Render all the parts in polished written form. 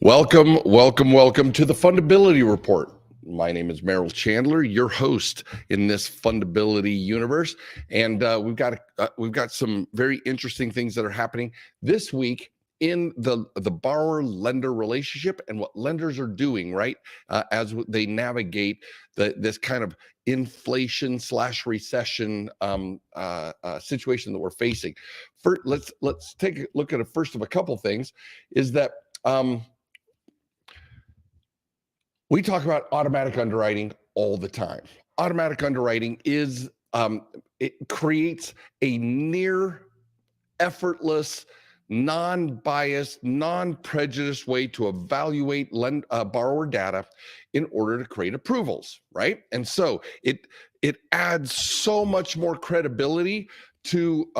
Welcome to the Fundability Report. My name is Merrill Chandler, your host in this Fundability universe, and we've got some very interesting things that are happening this week in the borrower-lender relationship and what lenders are doing as they navigate this kind of inflation/recession situation that we're facing. First, let's take a look at first of a couple things. Is that we talk about automatic underwriting all the time. Automatic underwriting is, it creates a near effortless, non-biased, non-prejudiced way to evaluate borrower data in order to create approvals, right? And so it adds so much more credibility to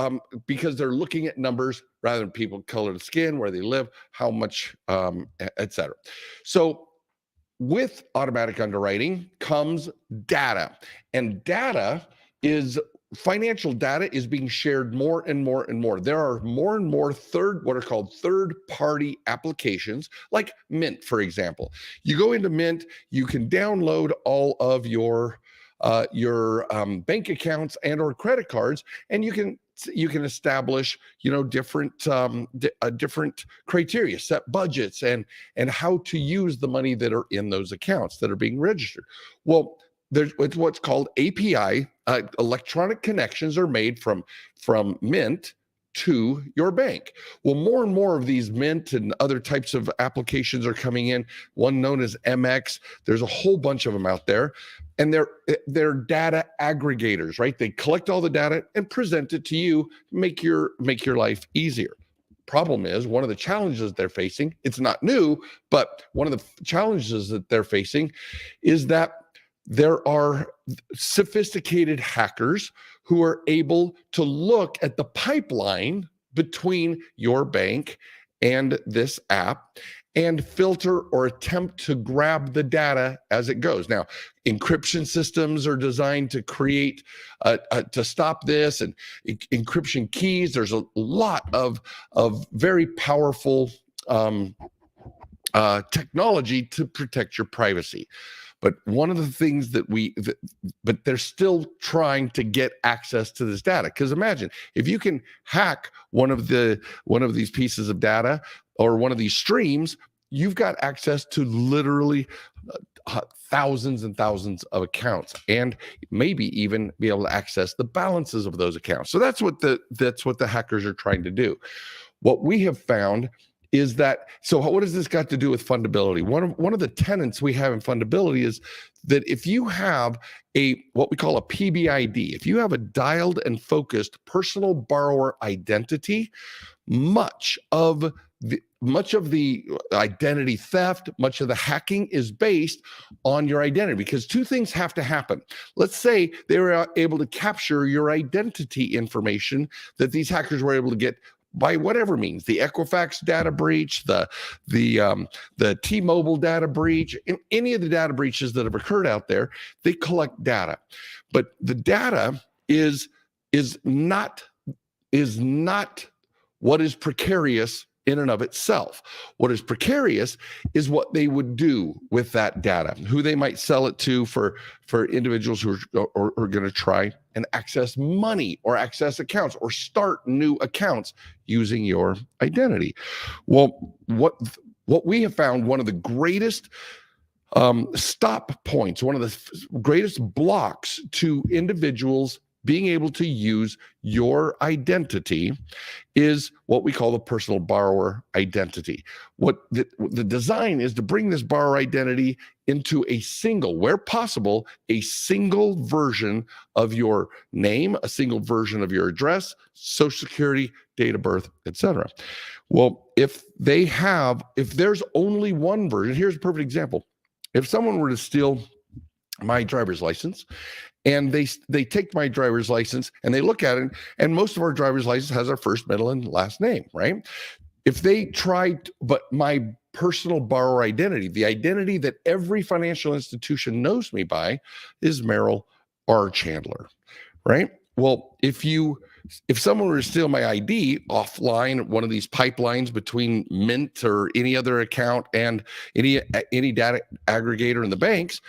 because they're looking at numbers rather than people color of skin, where they live, how much, et cetera. So with automatic underwriting comes data, and financial data is being shared more and more and more. There are more and more what are called third-party applications, like Mint, for example. You go into Mint, you can download all of your bank accounts and or credit cards, and you can establish different criteria, set budgets, and how to use the money that are in those accounts that are being registered. Well, it's what's called API, electronic connections are made from Mint to your bank. Well, more and more of these Mint and other types of applications are coming in, one known as MX. There's a whole bunch of them out there, and they're data aggregators, right? They collect all the data and present it to you, make your life easier. Problem is, one of the challenges they're facing, it's not new, but one of the challenges that they're facing is that there are sophisticated hackers who are able to look at the pipeline between your bank and this app and filter or attempt to grab the data as it goes. Now, encryption systems are designed to create, to stop this, and encryption keys. There's a lot of very powerful technology to protect your privacy. But one of the things but they're still trying to get access to this data. Because imagine if you can hack one of these pieces of data or one of these streams, you've got access to literally thousands and thousands of accounts, and maybe even be able to access the balances of those accounts. So that's what the hackers are trying to do. What we have found is that, so what has this got to do with fundability? One of the tenets we have in fundability is that if you have what we call a PBID, if you have a dialed and focused personal borrower identity, much of the identity theft, much of the hacking is based on your identity, because two things have to happen. Let's say they were able to capture your identity information that these hackers were able to get by whatever means, the Equifax data breach, the T-Mobile data breach, and any of the data breaches that have occurred out there, they collect data. But the data is not what is precarious in and of itself. What is precarious is what they would do with that data, who they might sell it to for individuals who are going to try and access money or access accounts or start new accounts using your identity. Well, what we have found, one of the greatest stop points, one of the greatest blocks to individuals being able to use your identity is what we call the personal borrower identity. What the design is to bring this borrower identity into where possible, a single version of your name, a single version of your address, social security, date of birth, etc. Well, if there's only one version, here's a perfect example. If someone were to steal my driver's license, and they take my driver's license and they look at it, and most of our driver's license has our first, middle, and last name, right? If they tried, but my personal borrower identity, the identity that every financial institution knows me by, is Merrill R. Chandler, right? Well, if you if someone were to steal my ID offline, one of these pipelines between Mint or any other account and any data aggregator in the banks,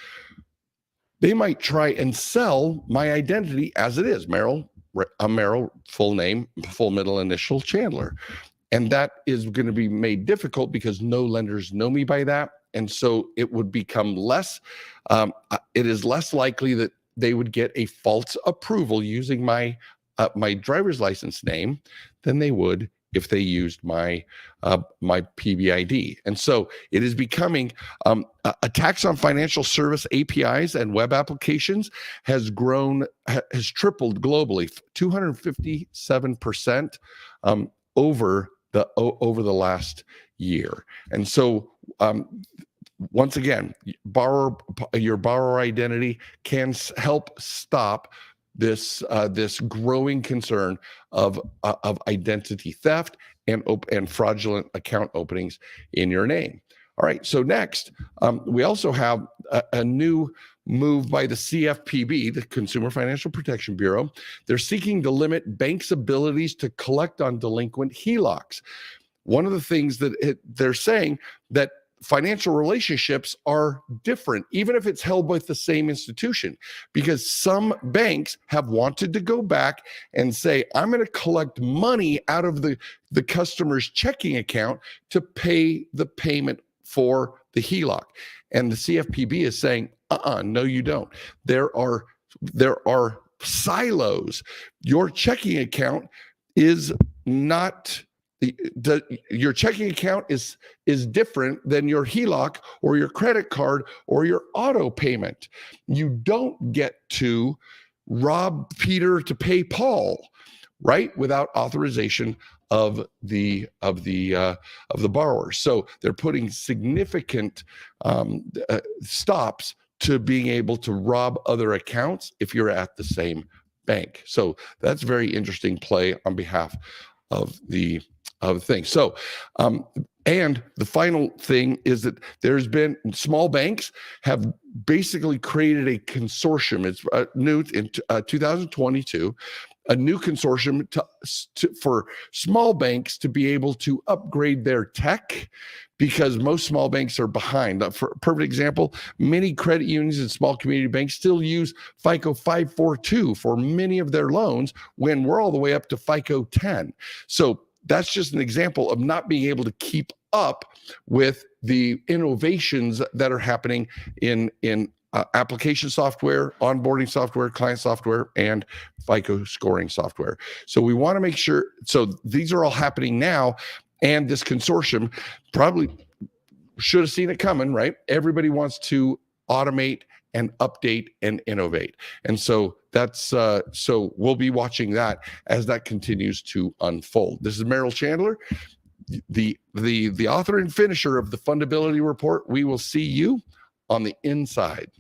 they might try and sell my identity as it is, Merrill, full name, full middle initial Chandler. And that is going to be made difficult because no lenders know me by that. And so it would become it is less likely that they would get a false approval using my driver's license name than they would if they used my PBID. And so it is becoming attacks on financial service APIs and web applications has tripled globally, 257% over the last year. And so once again, your borrower identity can help stop this growing concern of identity theft and fraudulent account openings in your name. All right. So next, we also have a new move by the CFPB, the Consumer Financial Protection Bureau. They're seeking to limit banks' abilities to collect on delinquent HELOCs. One of the things that they're saying that financial relationships are different, even if it's held with the same institution, because some banks have wanted to go back and say, I'm going to collect money out of the customer's checking account to pay the payment for the HELOC. And the CFPB is saying, no, you don't. There are silos. Your checking account is not... your checking account is different than your HELOC or your credit card or your auto payment. You don't get to rob Peter to pay Paul, right? Without authorization of the borrower. So they're putting significant stops to being able to rob other accounts if you're at the same bank. So that's very interesting play on behalf of the thing. So, and the final thing is that there's been small banks have basically created a consortium. It's new in 2022, a new consortium for small banks to be able to upgrade their tech, because most small banks are behind. For a perfect example, many credit unions and small community banks still use FICO 542 for many of their loans when we're all the way up to FICO 10. So that's just an example of not being able to keep up with the innovations that are happening in application software, onboarding software, client software, and FICO scoring software. So we want to make sure, so these are all happening now, and this consortium probably should have seen it coming, right? Everybody wants to automate and update and innovate. And so that's so we'll be watching that as that continues to unfold. This is Merrill Chandler, the author and finisher of the Fundability Report. We will see you on the inside.